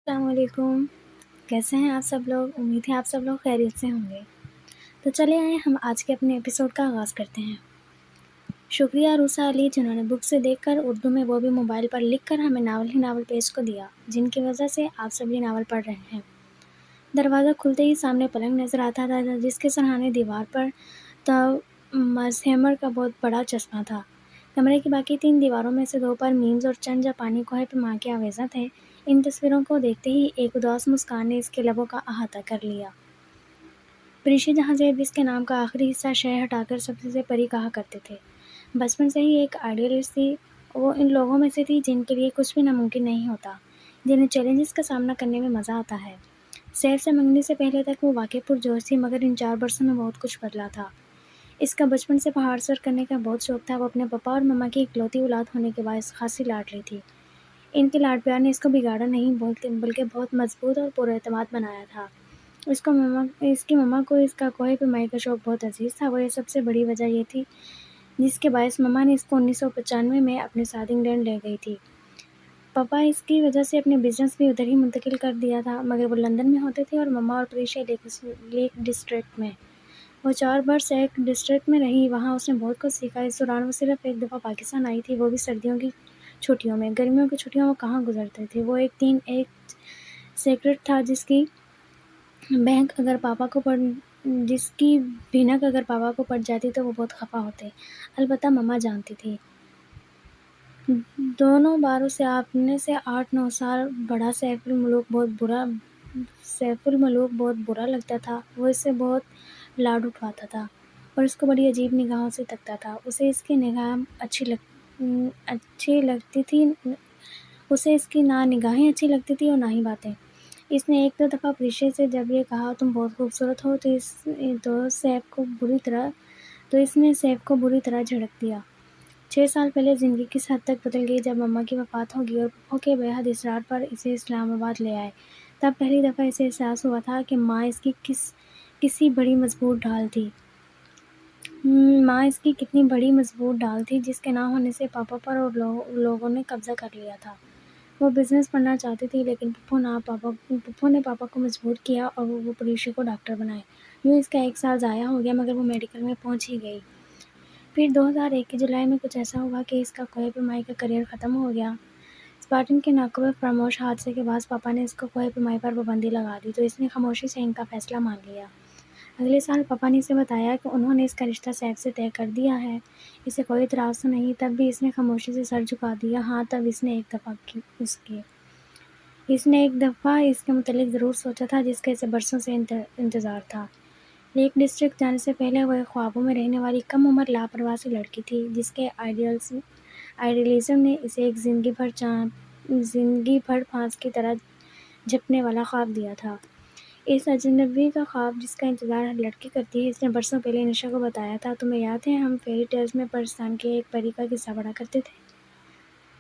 السلام علیکم، کیسے ہیں آپ سب لوگ؟ امید ہے آپ سب لوگ خیریت سے ہوں گے۔ تو چلے آئیں ہم آج کے اپنے ایپیسوڈ کا آغاز کرتے ہیں۔ شکریہ روسا علی جنہوں نے بک سے دیکھ کر اردو میں وہ بھی موبائل پر لکھ کر ہمیں ناول ہی ناول پیج کو دیا، جن کی وجہ سے آپ سب یہ ناول پڑھ رہے ہیں۔ دروازہ کھلتے ہی سامنے پلنگ نظر آتا تھا جس کے سرہانے دیوار پر مزہمر کا بہت بڑا چشمہ تھا۔ کمرے کی باقی 3 دیواروں میں سے 2 پر میمز اور چند جاپانی کوہ پیما کے آویزاں تھے۔ ان تصویروں کو دیکھتے ہی ایک اداس مسکان نے اس کے لبوں کا احاطہ کر لیا۔ پریشی جہاں زیب اس کے نام کا آخری حصہ شے ہٹا کر سب سے پری کہا کرتے تھے، بچپن سے ہی ایک آئیڈیلسٹ تھی۔ وہ ان لوگوں میں سے تھی جن کے لیے کچھ بھی ناممکن نہیں ہوتا، جنہیں چیلنجز کا سامنا کرنے میں مزہ آتا ہے۔ سیف سے منگنی سے پہلے تک وہ واقعی پرجوش تھی، مگر ان 4 برسوں میں بہت کچھ بدلا تھا۔ اس کا بچپن سے پہاڑ سر کرنے کا بہت شوق تھا۔ وہ اپنے پاپا اور مما کی اکلوتی اولاد ہونے کے باعث خاصی لاڈلی تھی۔ ان کے لاڈ پیار نے اس کو بگاڑا نہیں بلکہ بہت مضبوط اور پراعتماد بنایا تھا۔ اس کی مما کو اس کا کوہ پیمائی کا شوق بہت عزیز تھا۔ وہ یہ سب سے بڑی وجہ یہ تھی جس کے باعث مما نے اس کو 1995 میں اپنے ساتھ انگلینڈ لے گئی تھی۔ پاپا اس کی وجہ سے اپنے بزنس بھی ادھر ہی منتقل کر دیا تھا، مگر وہ لندن میں ہوتے تھے اور مما اور پریشا لیک ڈسٹرکٹ میں۔ وہ 4 برس ایک ڈسٹرکٹ میں رہی۔ وہاں اس نے بہت کچھ سیکھا۔ اس دوران وہ صرف ایک دفعہ پاکستان آئی تھی، وہ بھی سردیوں کی چھٹیوں میں۔ گرمیوں کی چھٹیاں وہ کہاں گزرتے تھے۔ وہ ایک سیکرٹ تھا جس کی بھینک اگر پاپا کو پڑ جاتی تو وہ بہت خفا ہوتے۔ البتہ مما جانتی تھی۔ دونوں باروں سے آپنے سے 8-9 سال بڑا سیف الملوک بہت برا لگتا تھا۔ وہ اس سے بہت لاڈ اٹھواتا تھا اور اس کو بڑی عجیب نگاہوں سے تکتا تھا۔ اسے اس کی نگاہیں اچھی لگتی تھی اور نہ ہی باتیں۔ اس نے 1-2 دفعہ پریشا سے جب یہ کہا تم بہت خوبصورت ہو تو اس نے سیف کو بری طرح جھڑک دیا۔ 6 سال پہلے زندگی کس حد تک بدل گئی۔ جب مما کی وفات ہوگی اور پھپھو کے بے حد اصرار پر اسے اسلام آباد لے آئے، تب پہلی دفعہ اسے احساس ہوا تھا کہ ماں اس کی کسی بڑی مضبوط ڈھال تھی جس کے نہ ہونے سے پاپا پر اور لوگوں نے قبضہ کر لیا تھا۔ وہ بزنس پڑھنا چاہتی تھی لیکن پھپھو نے پاپا کو مجبور کیا اور وہ پریشا کو ڈاکٹر بنائے۔ یوں اس کا 1 سال ضائع ہو گیا، مگر وہ میڈیکل میں پہنچ ہی گئی۔ پھر 2001 کے جولائی میں کچھ ایسا ہوا کہ اس کا کوہ پیمائی کا کیریئر ختم ہو گیا۔ اسپارٹن کے ناقابل فراموش حادثے کے بعد پاپا نے اس کو کوہ پیمائی پر پابندی لگا دی تو اس نے خاموشی سے ان کا فیصلہ مان لیا۔ اگلے سال پاپا نے اسے بتایا کہ انہوں نے اس کا رشتہ سیف سے طے کر دیا ہے۔ اسے کوئی اعتراض تو نہیں، تب بھی اس نے خاموشی سے سر جھکا دیا۔ ہاں، تب اس نے ایک دفعہ اس کے متعلق ضرور سوچا تھا جس کا اسے برسوں سے انتظار تھا۔ لیک ڈسٹرکٹ جانے سے پہلے وہ ایک خوابوں میں رہنے والی کم عمر لاپرواہ سی لڑکی تھی جس کے آئیڈیلزم نے اسے ایک زندگی بھر پھانس کی طرح جھپنے والا خواب دیا تھا۔ اس اجنبی کا خواب جس کا انتظار ہر لڑکی کرتی ہے۔ اس نے برسوں پہلے نشا کو بتایا تھا، تمہیں یاد ہے ہم فیری ٹیلز میں پرستان کی ایک پری کا قصہ پڑھا کرتے تھے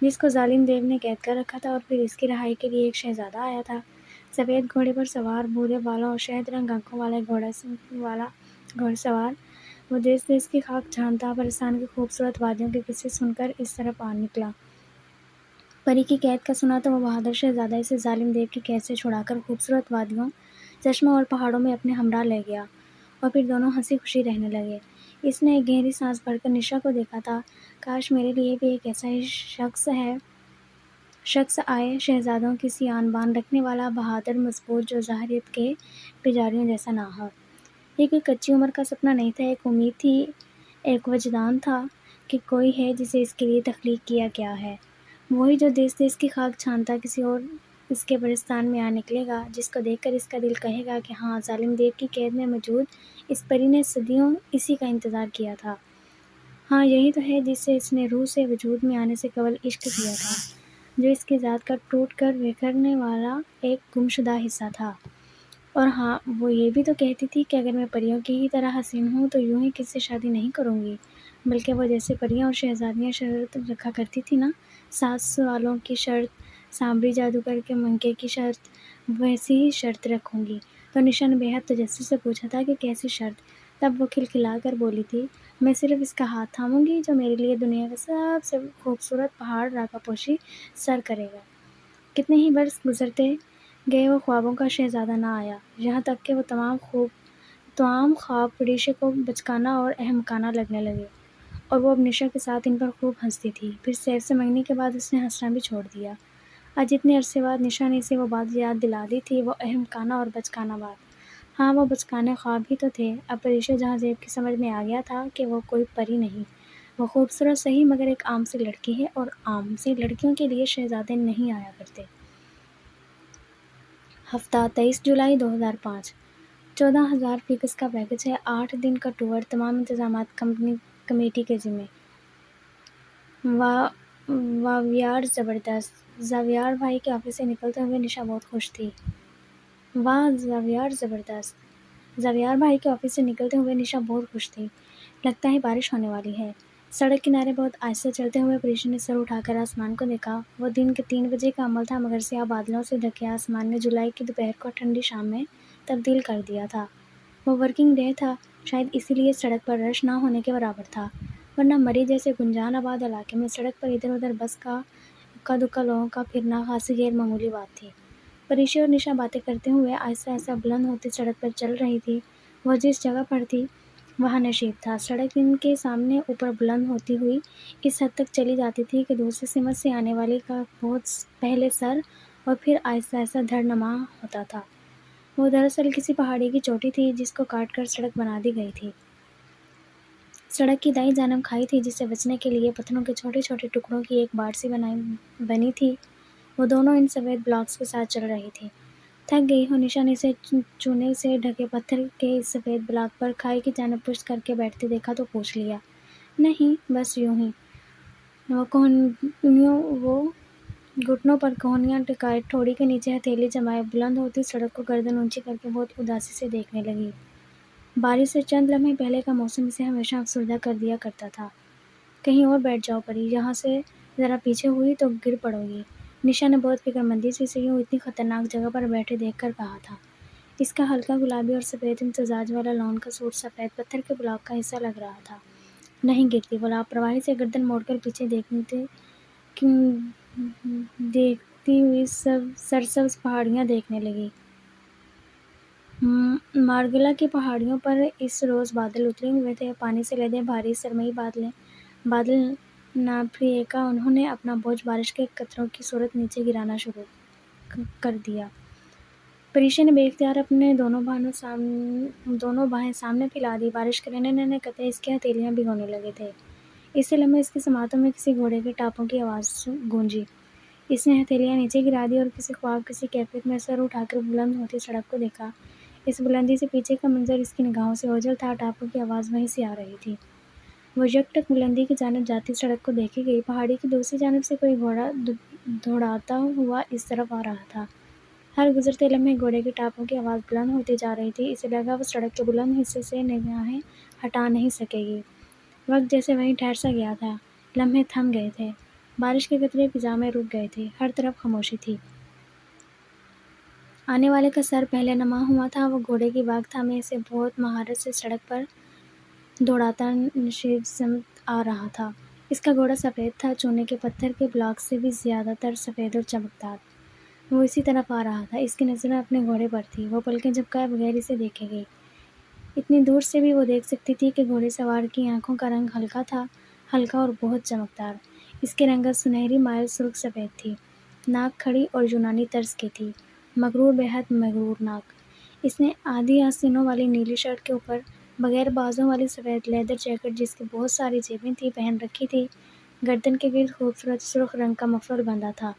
جس کو ظالم دیو نے قید کر رکھا تھا اور پھر اس کی رہائی کے لیے ایک شہزادہ آیا تھا، سفید گھوڑے پر سوار، بھورے بالوں اور شہد رنگ آنکھوں والا گھوڑ سوار۔ وہ دیس کی خاک چھانتا پرستان کی خوبصورت وادیوں کے قصے سن کر اس طرف آ نکلا۔ پری کی قید کا سنا تو وہ بہادر شہزادہ اسے ظالم دیو کی قید سے چھڑا کر خوبصورت وادیوں، چشموں اور پہاڑوں میں اپنے ہمراہ لے گیا اور پھر دونوں ہنسی خوشی رہنے لگے۔ اس نے ایک گہری سانس بھر کر نشا کو دیکھا تھا، کاش میرے لیے بھی ایک ایسا ہی شخص آئے، شہزادوں کی سی آن بان رکھنے والا، بہادر، مضبوط، جو ظاہریت کے پجاریوں جیسا نہ ہو۔ یہ کوئی کچی عمر کا سپنا نہیں تھا، ایک امید تھی، ایک وجدان تھا کہ کوئی ہے جسے اس کے لیے تخلیق کیا گیا ہے، وہی جو دیس کی خاک چھانتا کسی اور اس کے پرستان میں آ نکلے گا، جس کو دیکھ کر اس کا دل کہے گا کہ ہاں، ظالم دیو کی قید میں موجود اس پری نے صدیوں اسی کا انتظار کیا تھا۔ ہاں، یہی تو ہے جس سے اس نے روح سے وجود میں آنے سے قبل عشق کیا تھا، جو اس کی ذات کا ٹوٹ کر بکھرنے والا ایک گمشدہ حصہ تھا۔ اور ہاں، وہ یہ بھی تو کہتی تھی کہ اگر میں پریوں کی ہی طرح حسین ہوں تو یوں ہی کس سے شادی نہیں کروں گی، بلکہ وہ جیسے پریاں اور شہزادیاں شرط رکھا کرتی تھی نا، 7 سالوں کی شرط، سامری جادوگر کے منکے کی شرط، ویسی ہی شرط رکھوں گی۔ تو نشا نے بے حد تجسس سے پوچھا تھا کہ کیسی شرط؟ تب وہ کھلکھلا کر بولی تھی، میں صرف اس کا ہاتھ تھاموں گی جو میرے لیے دنیا کا سب سے خوبصورت پہاڑ راکا پوشی سر کرے گا۔ کتنے ہی برس گزرتے گئے وہ خوابوں کا شہزادہ نہ آیا، یہاں تک کہ وہ تمام خواب پریشے کو بچکانا اور احمقانہ لگنے لگے، اور وہ اب نشا کے ساتھ ان پر خوب ہنستی تھی۔ پھر سیف سے منگنی کے بعد اس نے ہنسنا بھی چھوڑ دیا۔ آج اتنے عرصے بعد نشا نے اسے وہ بات یاد دلا دی تھی، وہ احمقانہ اور بچکانہ بات۔ ہاں، وہ بچکانے خواب ہی تو تھے۔ اب پریشے جہاں زیب کی سمجھ میں آ گیا تھا کہ وہ کوئی پری نہیں، وہ خوبصورت صحیح مگر ایک عام سی لڑکی ہے، اور عام سی لڑکیوں کے لیے شہزادے نہیں آیا کرتے۔ ہفتہ 23 جولائی 2005۔ 14,000 فیکس کا پیکج ہے، 8 دن کا ٹور، تمام انتظامات کمیٹی کے ذمے۔ واہ زبردست! زاویار بھائی کے آفس سے نکلتے ہوئے نشا بہت خوش تھی۔ واہ زبردست! زاویار بھائی کے آفس سے نکلتے ہوئے نشا بہت خوش تھی۔ لگتا ہے بارش ہونے والی ہے۔ سڑک کنارے بہت آہستہ چلتے ہوئے پریشی نے سر اٹھا کر آسمان کو دیکھا۔ وہ دن کے 3 بجے کا عمل تھا مگر سیاہ بادلوں سے ڈھکے آسمان نے جولائی کی دوپہر کو ٹھنڈی شام میں تبدیل کر دیا تھا۔ وہ ورکنگ ڈے تھا، شاید اسی لیے سڑک پر رش نہ ہونے کے برابر تھا، ورنہ مری جیسے گنجان آباد علاقے میں سڑک پر ادھر ادھر بس کا اکا دکا لوگوں کا پھرنا خاصی غیر معمولی بات تھی۔ پریشی اور نشا باتیں کرتے ہوئے آہستہ آہستہ بلند ہوتی سڑک پر چل رہی تھی۔ وہ جس جگہ پر تھی وہاں نشیب تھا۔ سڑک ان کے سامنے اوپر بلند ہوتی ہوئی اس حد تک چلی جاتی تھی کہ دوسری سمت سے آنے والے کا بہت پہلے سر اور پھر آہستہ آہستہ دھڑ نما ہوتا تھا۔ وہ دراصل کسی پہاڑی کی چوٹی تھی جس کو کاٹ کر سڑک بنا دی گئی تھی۔ سڑک کی دائیں جانب کھائی تھی جس سے بچنے کے لیے پتھروں کے چھوٹے چھوٹے ٹکڑوں کی ایک باڑ سی بنی تھی۔ وہ دونوں ان سفید بلاکس کے ساتھ چل رہی تھی۔ تھک گئی ہو، نشا نے اسے چونے سے ڈھکے پتھر کے اس سفید بلاک پر کھائی کی جانب پشت کر کے بیٹھتے دیکھا تو پوچھ لیا۔ نہیں، بس یوں ہی۔ وہ گھٹنوں پر کوہنیاں ٹکائے، ٹھوڑی کے نیچے ہتھیلی جمائے، بلند ہوتی سڑک کو گردن اونچی کر کے بہت اداسی سے دیکھنے لگی۔ بارش سے چند لمحے پہلے کا موسم اسے ہمیشہ افسردہ کر دیا کرتا تھا۔ کہیں اور بیٹھ جاؤ پری، یہاں سے ذرا پیچھے ہوئی تو گر پڑو گی، نشا نے بہت فکر مندی سے اسے یوں اتنی خطرناک جگہ پر بیٹھے دیکھ کر کہا تھا۔ اس کا ہلکا گلابی اور سفید امتزاج والا لون کا سوٹ سفید پتھر کے بلاک کا حصہ لگ رہا تھا۔ نہیں گرتی، وہ لاپرواہی سے گردن موڑ کر پیچھے دیکھتی ہوئی سرسبز پہاڑیاں دیکھنے لگی۔ مارگلا کی پہاڑیوں پر اس روز بادل اترے ہوئے تھے، پانی سے لدے بھاری سرمئی بادل ناپھئے انہوں نے اپنا بوجھ بارش کے قطروں کی صورت نیچے گرانا شروع کر دیا۔ پریشی نے بے اختیار اپنے دونوں بانہیں سامنے پھیلا دی۔ بارش کے ننھے ننھے قطرے اس کی ہتھیلیاں بھگونے لگے تھے۔ اسی لمحے اس کی سماعتوں میں کسی گھوڑے کے ٹاپوں کی آواز گونجی۔ اس نے ہتھیلیاں نیچے گرا دی اور کسی خواب کسی کیفیت میں سر اٹھا کر بلند ہوتی سڑک کو دیکھا۔ اس بلندی سے پیچھے کا منظر اس کی نگاہوں سے اوجھل تھا، ٹاپوں کی آواز وہیں سے آ رہی تھی۔ وہ یک ٹک بلندی کی جانب جاتی سڑک کو دیکھے گئی۔ پہاڑی کی دوسری جانب سے کوئی گھوڑا دوڑاتا ہوا اس طرف آ رہا تھا۔ ہر گزرتے لمحے گھوڑے کے ٹاپوں کی آواز بلند ہوتی جا رہی تھی۔ اسے لگا وہ سڑک کے بلند حصے سے نگاہیں ہٹا نہیں سکے گی۔ وقت جیسے وہیں ٹھہر سا گیا تھا، لمحے تھم گئے تھے، بارش کے قطرے فضا میں رک گئے تھے، ہر طرف خاموشی تھی۔ آنے والے کا سر پہلے نما ہوا تھا۔ وہ گھوڑے کی باگ تھامے اسے بہت مہارت سے سڑک پر دوڑاتا نشیب سمت آ رہا تھا۔ اس کا گھوڑا سفید تھا، چونے کے پتھر کے بلاک سے بھی زیادہ تر سفید اور چمکدار۔ وہ اسی طرف آ رہا تھا۔ اس کی نظریں اپنے گھوڑے پر تھی، وہ پلکیں جھپکائے بغیر اسے دیکھے گئی۔ اتنی دور سے بھی وہ دیکھ سکتی تھی کہ گھوڑے سوار کی آنکھوں کا رنگ ہلکا تھا، ہلکا اور بہت چمکدار۔ اس کی رنگت سنہری مائل سرخ سفید تھی، ناک کھڑی اور یونانی طرز کی تھی، مغرور بے حد مغرور ناک۔ اس نے آدھی آستینوں والی نیلی شرٹ کے اوپر بغیر بازوں والی سفید لیدر جیکٹ جس کی بہت ساری جیبیں تھیں پہن رکھی تھی۔ گردن کے گرد خوبصورت سرخ رنگ کا مفرل باندھا تھا۔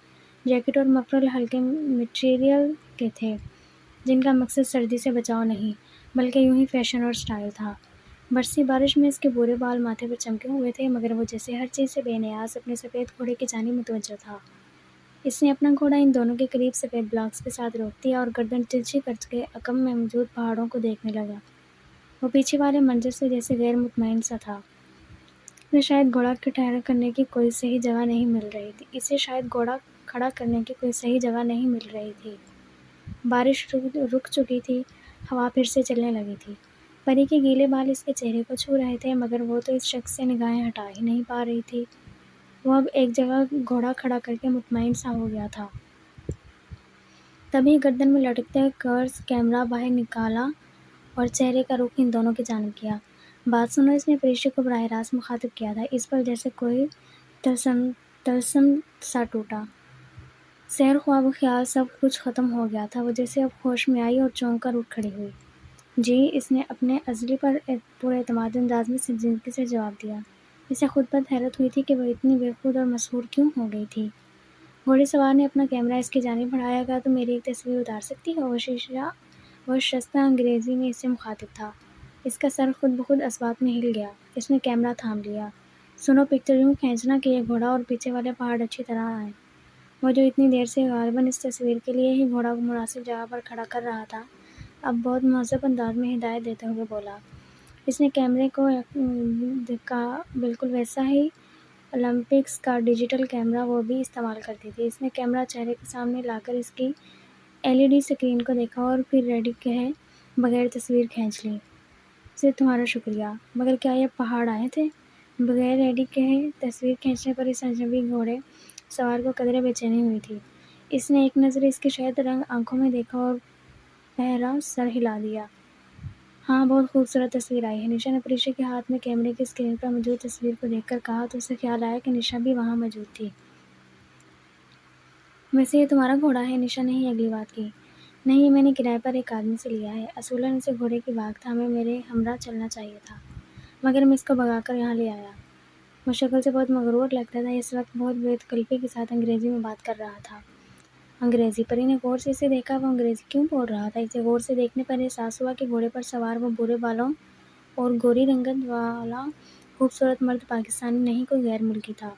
جیکٹ اور مفرل ہلکے مٹیریل کے تھے جن کا مقصد سردی سے بچاؤ نہیں بلکہ یوں ہی فیشن اور سٹائل تھا۔ برسی بارش میں اس کے بھورے بال ماتھے پر چمکے ہوئے تھے مگر وہ جیسے ہر چیز سے بے نیاز اپنے سفید گھوڑے کی جانب متوجہ تھا۔ اس نے اپنا گھوڑا ان دونوں کے قریب سفید بلاکس کے ساتھ روک دیا اور گردن ترچھی کر کے عقب میں موجود پہاڑوں کو دیکھنے لگا۔ وہ پیچھے والے منظر سے جیسے غیر مطمئن سا تھا۔ اسے شاید گھوڑا کھڑا کرنے کی کوئی صحیح جگہ نہیں مل رہی تھی۔ بارش رک چکی تھی، ہوا پھر سے چلنے لگی تھی۔ پری کے گیلے بال اس کے چہرے کو چھو رہے تھے مگر وہ تو اس شخص سے نگاہیں ہٹا ہی نہیں پا رہی تھی۔ وہ اب ایک جگہ گھوڑا کھڑا کر کے مطمئن سا ہو گیا تھا۔ تبھی گردن میں لٹکتے قرض کیمرہ باہر نکالا اور چہرے کا رخ ان دونوں کی جانب کیا۔ بات سنو، اس نے پریشی کو براہ راست مخاطب کیا تھا۔ اس پر جیسے کوئی طلسم سا ٹوٹا۔ سحر خواب و خیال سب کچھ ختم ہو گیا تھا۔ وہ جیسے اب ہوش میں آئی اور چونک کر اٹھ کھڑی ہوئی۔ جی، اس نے اپنے ازلی پر پورے اعتماد انداز میں سنجیدگی سے جواب دیا۔ اسے خود پر حیرت ہوئی تھی کہ وہ اتنی بے خود اور مسحور کیوں ہو گئی تھی۔ گھوڑے سوار نے اپنا کیمرہ اس کی جانب بڑھایا۔ کہا، تم میری ایک تصویر اتار سکتی ہو؟ وہ شستہ انگریزی میں اس سے مخاطب تھا۔ اس کا سر خود بخود اسبات میں ہل گیا۔ اس نے کیمرہ تھام لیا۔ سنو، پکچر یوں کھینچنا کہ یہ گھوڑا اور پیچھے والے پہاڑ اچھی طرح آئیں۔ وہ جو اتنی دیر سے غالباً اس تصویر کے لیے ہی گھوڑا کو مناسب جگہ پر کھڑا کر رہا تھا، اب بہت مہذب انداز میں ہدایت دیتے ہوئے بولا۔ اس نے کیمرے کو کا بالکل ویسا ہی اولمپکس کا ڈیجیٹل کیمرہ وہ بھی استعمال کرتی تھی۔ اس نے کیمرہ چہرے کے سامنے لا کر اس کی LED اسکرین کو دیکھا اور پھر ریڈی کہے بغیر تصویر کھینچ لی۔ صرف تمہارا شکریہ۔ مگر کیا یہ پہاڑ آئے تھے؟ بغیر ریڈی کہے تصویر کھینچنے پر اس اجنبی گھوڑے سوار کو قدرے بے چینی ہوئی تھی۔ اس نے ایک نظر اس کی شہد رنگ آنکھوں میں دیکھا اور بہرہ سر ہلا دیا۔ ہاں، بہت خوبصورت تصویر آئی ہے۔ نشا نے پریشی کے ہاتھ میں کیمرے کی اسکرین پر موجود تصویر کو دیکھ کر کہا تو اسے خیال آیا کہ نشا بھی وہاں موجود تھی۔ ویسے یہ تمہارا گھوڑا ہے؟ نشا نے ہی اگلی بات کی۔ نہیں، یہ میں نے کرائے پر ایک آدمی سے لیا ہے۔ اصولاً اسے گھوڑے کی بھاگ تھا، ہمیں میرے ہمراہ چلنا چاہیے تھا، مگر میں اس کو بھگا کر یہاں لے آیا۔ وہ شکل سے بہت مغرور لگتا تھا۔ اس وقت بہت بے تکلفی کے ساتھ انگریزی میں بات کر رہا تھا۔ انگریزی؟ پری نے غور سے اسے دیکھا۔ وہ انگریزی کیوں بول رہا تھا؟ اسے غور سے دیکھنے پر احساس ہوا کہ گھوڑے پر سوار وہ بھورے بالوں اور گوری رنگت والا خوبصورت مرد پاکستانی نہیں، کوئی غیر ملکی تھا۔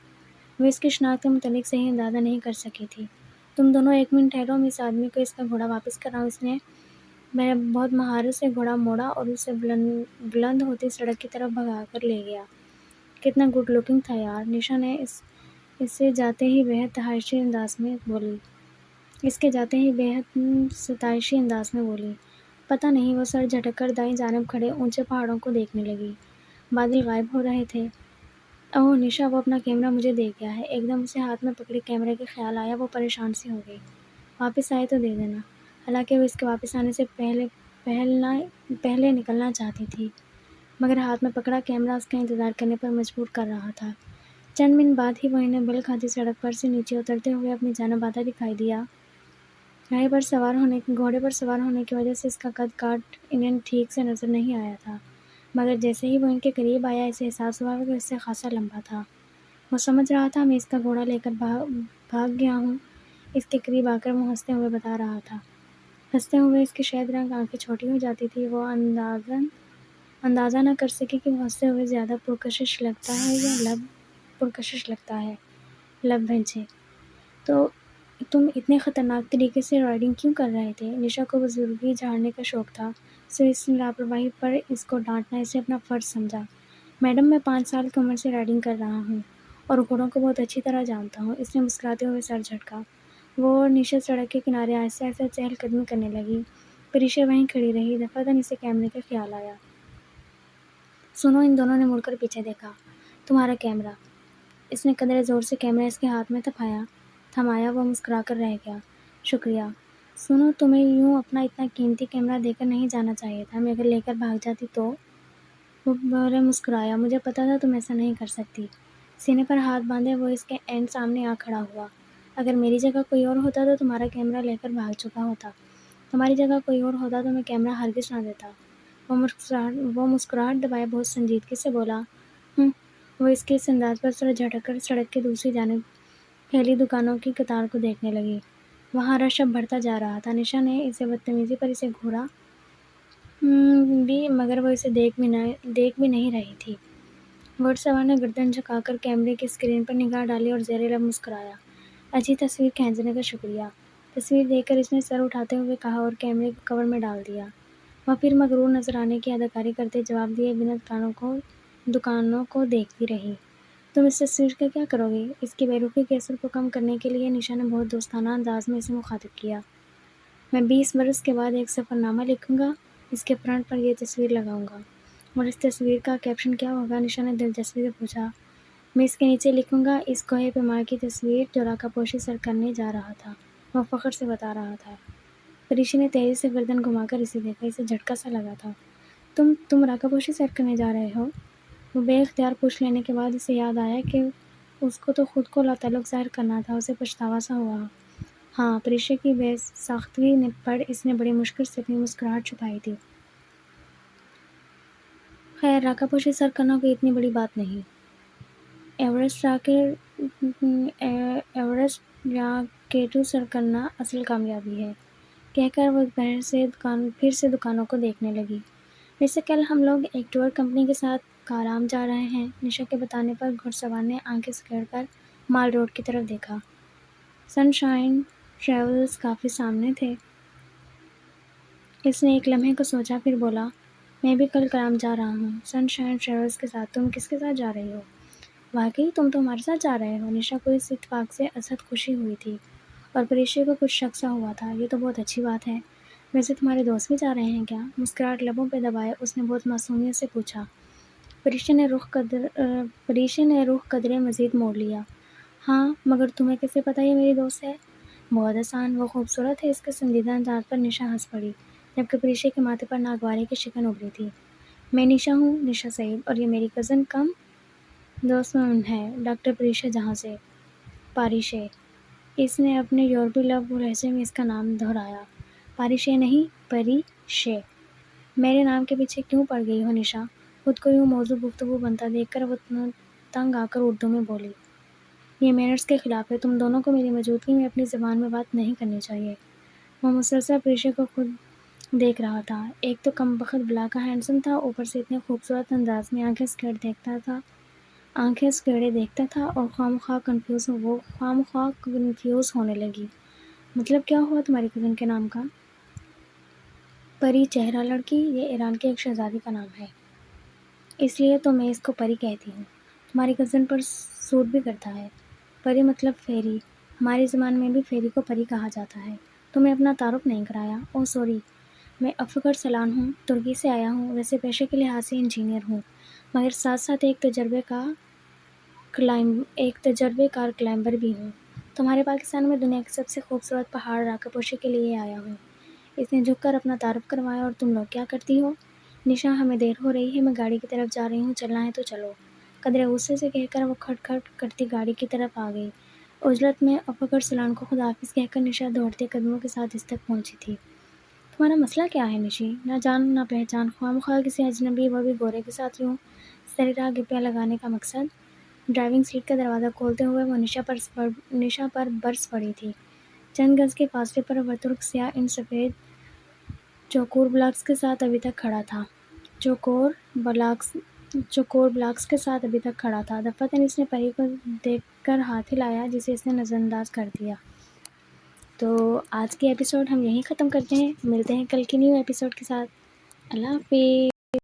وہ اس کی شناخت کے متعلق صحیح اندازہ نہیں کر سکی تھی۔ تم دونوں ایک منٹ ٹھہرو، میں اس آدمی کو اس کا گھوڑا واپس کر رہا ہوں۔ اس نے بہت مہارت سے گھوڑا موڑا اور اسے بلند ہوتی سڑک کی طرف بھگا کر لے گیا۔ کتنا گڈ لکنگ تھا یار، نشا نے اس کے جاتے ہی بےحد ستائشی انداز میں بولی۔ پتہ نہیں، وہ سر جھٹک کر دائیں جانب کھڑے اونچے پہاڑوں کو دیکھنے لگی۔ بادل غائب ہو رہے تھے۔ اوہ نشا، وہ اپنا کیمرہ مجھے دے گیا ہے۔ ایک دم اسے ہاتھ میں پکڑے کیمرے کا خیال آیا۔ وہ پریشان سی ہو گئی۔ واپس آئے تو دے دینا۔ حالانکہ وہ اس کے واپس آنے سے پہلے نکلنا چاہتی تھی، مگر ہاتھ میں پکڑا کیمرہ اس کا انتظار کرنے پر مجبور کر رہا تھا۔ چند منٹ بعد ہی وہ انہیں بل کھاتی سڑک پر سے نیچے اترتے ہوئے اپنی جانب آتا دکھائی دیا۔ گھوڑے پر سوار ہونے کی وجہ سے اس کا قد کاٹ انہیں ٹھیک سے نظر نہیں آیا تھا، مگر جیسے ہی وہ ان کے قریب آیا اسے احساس ہوا کہ اس سے خاصا لمبا تھا۔ وہ سمجھ رہا تھا میں اس کا گھوڑا لے کر بھاگ گیا ہوں۔ اس کے قریب آ کر وہ ہنستے ہوئے بتا رہا تھا۔ ہنستے ہوئے اس کی شہد رنگ آنکھیں چھوٹی ہو جاتی تھیں۔ وہ اندازہ نہ کر سکی کہ وہ ہنستے ہوئے زیادہ پرکشش لگتا ہے یا لب بھنچے۔ تو تم اتنے خطرناک طریقے سے رائڈنگ کیوں کر رہے تھے؟ نشا کو بزرگی جھاڑنے کا شوق تھا، سو اس لاپرواہی پر اس کو ڈانٹنا اسے اپنا فرض سمجھا۔ میڈم، میں 5 سال کی عمر سے رائڈنگ کر رہا ہوں اور گھوڑوں کو بہت اچھی طرح جانتا ہوں۔ اس نے مسکراتے ہوئے سر جھٹکا۔ وہ اور نشا سڑک کے کنارے آہستہ آہستہ چہل قدمی کرنے لگی۔ پریشا وہیں کھڑی رہی۔ دفعتاً اسے کیمرے کا خیال آیا۔ سنو، ان دونوں نے مڑ کر پیچھے دیکھا۔ تمہارا کیمرہ؟ اس نے قدرے زور سے کیمرہ اس کے ہاتھ میں تھمایا۔ وہ مسکرا کر رہ گیا۔ شکریہ۔ سنو، تمہیں یوں اپنا اتنا قیمتی کیمرہ دے کر نہیں جانا چاہیے تھا۔ میں اگر لے کر بھاگ جاتی تو؟ وہ بھورے مسکرایا۔ مجھے پتا تھا تم ایسا نہیں کر سکتی۔ سینے پر ہاتھ باندھے وہ اس کے سامنے آ کھڑا ہوا۔ اگر میری جگہ کوئی اور ہوتا تو تمہارا کیمرہ لے کر بھاگ چکا ہوتا۔ تمہاری جگہ کوئی اور ہوتا تو میں کیمرہ ہرگز نہ دیتا۔ وہ مسکراہٹ دبائے بہت سنجیدگی سے بولا۔ وہ اس کے اس انداز پر سر جھٹک کر سڑک کی دوسری جانب پھیلی دکانوں کی قطار کو دیکھنے لگی۔ وہاں رش اب بڑھتا جا رہا تھا۔ نشا نے اسے بدتمیزی پر اسے گھورا بھی، مگر وہ اسے دیکھ بھی نہیں رہی تھی۔ گھوڑ سوار نے گردن جھکا کر کیمرے کی اسکرین پر نگاہ ڈالی اور زیر لب مسکرایا۔ اچھی تصویر کھینچنے کا شکریہ۔ تصویر دیکھ کر اس نے سر اٹھاتے ہوئے کہا اور کیمرے کو کور میں ڈال دیا۔ وہ پھر مغرور نظر آنے کی اداکاری کرتے جواب دیے بنا دکانوں کو دیکھتی رہی۔ تم اس تصویر کا کیا کرو گی؟ اس کی بے رخی کے اثر کو کم کرنے کے لیے نشا نے بہت دوستانہ انداز میں اسے مخاطب کیا۔ میں 20 برس کے بعد ایک سفر نامہ لکھوں گا، اس کے فرنٹ پر یہ تصویر لگاؤں گا۔ اور اس تصویر کا کیپشن کیا ہوگا؟ نشا نے دلچسپی سے پوچھا۔ میں اس کے نیچے لکھوں گا، اس کوہ پیما کی تصویر جو راکا پوشی سر کرنے جا رہا تھا۔ وہ فخر سے بتا رہا تھا۔ پریشی نے تیزی سے گردن گھما کر اسے دیکھا، اسے جھٹکا سا لگا تھا۔ تم راکا پوشی سیر کرنے جا رہے ہو؟ وہ بے اختیار پوچھ لینے کے بعد اسے یاد آیا کہ اس کو تو خود کو لاتعلق ظاہر کرنا تھا، اسے پچھتاوا سا ہوا۔ ہاں، پریشا کی بے ساختگی پر اس نے بڑی مشکل سے اپنی مسکراہٹ چھپائی تھی۔ خیر، راکا پوشی سر کرنا کوئی اتنی بڑی بات نہیں۔ ایورسٹ راکیٹو سر کرنا اصل کامیابی ہے، کہہ کر وہ پھر سے دکانوں کو دیکھنے لگی۔ ویسے کل ہم لوگ ایک ٹور کمپنی کے ساتھ کارام جا رہے ہیں۔ نشا کے بتانے پر گھڑ سوار نے آنکھیں سکیڑ کر مال روڈ کی طرف دیکھا۔ سن شائن ٹریولز کافی سامنے تھے۔ اس نے ایک لمحے کو سوچا، پھر بولا، میں بھی کل کارام جا رہا ہوں، سن شائن ٹریولز کے ساتھ۔ تم کس کے ساتھ جا رہی ہو؟ واقعی تم تو ہمارے ساتھ جا رہے ہو؟ نشا کو اس اتفاق سے ازحد خوشی ہوئی تھی اور پریشی کو کچھ شک سا ہوا تھا۔ یہ تو بہت اچھی بات ہے۔ ویسے تمہارے دوست بھی جا رہے ہیں کیا؟ مسکراہٹ لبوں پہ دبائے اس نے بہت معصومیت سے پوچھا۔ پریشی نے رخ قدرے مزید موڑ لیا۔ ہاں، مگر تمہیں کیسے پتا یہ میری دوست ہے؟ بہت آسان، وہ خوبصورت ہے۔ اس کے سنجیدہ انداز پر نشا ہنس پڑی، جبکہ پریشی کے ماتھے پر ناگوارے کی شکن ابھری تھی۔ میں نشا ہوں، نشا سعید، اور یہ میری کزن کم دوست مومن ہے، ڈاکٹر پریشا جہاں سے۔ پاریشے، اس نے اپنے یورپی لب لہجے میں اس کا نام دہرایا۔ پاریشے نہیں، پریشے۔ میرے نام کے پیچھے کیوں پڑ گئی ہو نشا؟ خود کو یوں موضوع گفتگو بنتا دیکھ کر وہ تنگ آ کر اردو میں بولی، یہ مینرز کے خلاف ہے، تم دونوں کو میری موجودگی میں اپنی زبان میں بات نہیں کرنی چاہیے۔ وہ مسلسل پریشے کو خود دیکھ رہا تھا۔ ایک تو کم بخت بلا ہینڈسم تھا، اوپر سے اتنے خوبصورت انداز میں آنکھیں سکیڑے دیکھتا تھا اور خواہ مخواہ کنفیوز ہونے لگی۔ مطلب کیا ہوا تمہاری کزن کے نام کا؟ پری چہرہ لڑکی، یہ ایران کی ایک شہزادی کا نام ہے، اس لیے تو میں اس کو پری کہتی ہوں۔ تمہاری کزن پر سوٹ بھی کرتا ہے۔ پری مطلب فیری، ہماری زبان میں بھی فیری کو پری کہا جاتا ہے۔ تمہیں اپنا تعارف نہیں کرایا۔ اوہ سوری، میں افخر سلان ہوں، ترکی سے آیا ہوں۔ ویسے پیشے کے لحاظ سے انجینئر ہوں، مگر ساتھ ساتھ ایک تجربے کار کلائمبر بھی ہوں۔ تمہارے پاکستان میں دنیا کے سب سے خوبصورت پہاڑ راکا پوشی کے لیے آیا ہوں۔ اس نے جھک کر اپنا تعارف کروایا۔ اور تم لوگ کیا کرتی ہو؟ نشا، ہمیں دیر ہو رہی ہے، میں گاڑی کی طرف جا رہی ہوں، چلنا ہے تو چلو۔ قدرے غصے سے کہہ کر وہ کھٹ کھٹ کرتی گاڑی کی طرف آ گئی۔ عجلت میں افخر سلان کو خدا حافظ کہہ کر نشا دوڑتے قدموں کے ساتھ اس تک پہنچی تھی۔ تمہارا مسئلہ کیا ہے نشی؟ نہ جان نہ پہچان، خواہ مخواہ کسی اجنبی، وہ بھی گورے کے ساتھ یوں سر راہ گپیاں لگانے کا مقصد؟ ڈرائیونگ سیٹ کا دروازہ کھولتے ہوئے وہ نشا پر برس پڑی تھی۔ چند گز کے فاصلے پر وہ ترک سیاہ ان سفید چوکور بلاکس کے ساتھ ابھی تک کھڑا تھا۔ دفعتاً اس نے پری کو دیکھ کر ہاتھ ہلایا، جسے اس نے نظر انداز کر دیا۔ تو آج کی ایپیسوڈ ہم یہیں ختم کرتے ہیں، ملتے ہیں کل کی نیو ایپیسوڈ کے ساتھ۔ اللہ حافظ۔